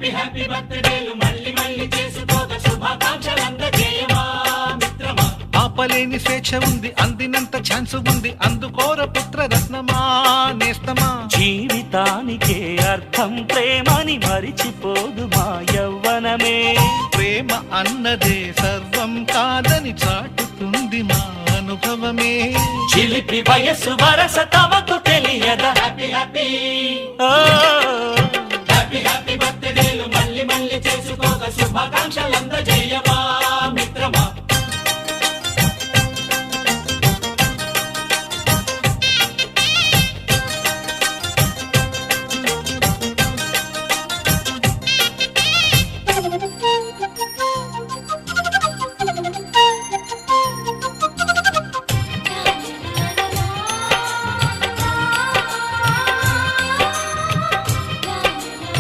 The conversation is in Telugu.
హ్యాపీ హ్యాపీ బర్త్డేలు మళ్ళీ మళ్ళీ చేసుకోగా శుభాకాంక్షలు అందజేయమా మిత్రమా. ఆపలేని స్వేచ్ఛ ఉంది, అందినంత ఛాన్స్ ఉంది, అందుకోర పుత్రరత్నమా నేస్తమా. జీవితానికే అర్థం ప్రేమని మరిచిపోదు మా యవ్వనమే. ప్రేమ అన్నదే సర్వం కాదని చాటుతుంది మా అనుభవమే. చిలిపి వయస్సు వరస తమకు తెలియదా. హ్యాపీ హ్యాపీ ఓ, హ్యాపీ హ్యాపీ బర్త్డేలు మళ్ళీ మళ్ళీ చేసుకోగా శుభాకాంక్షలు అందజేయమా.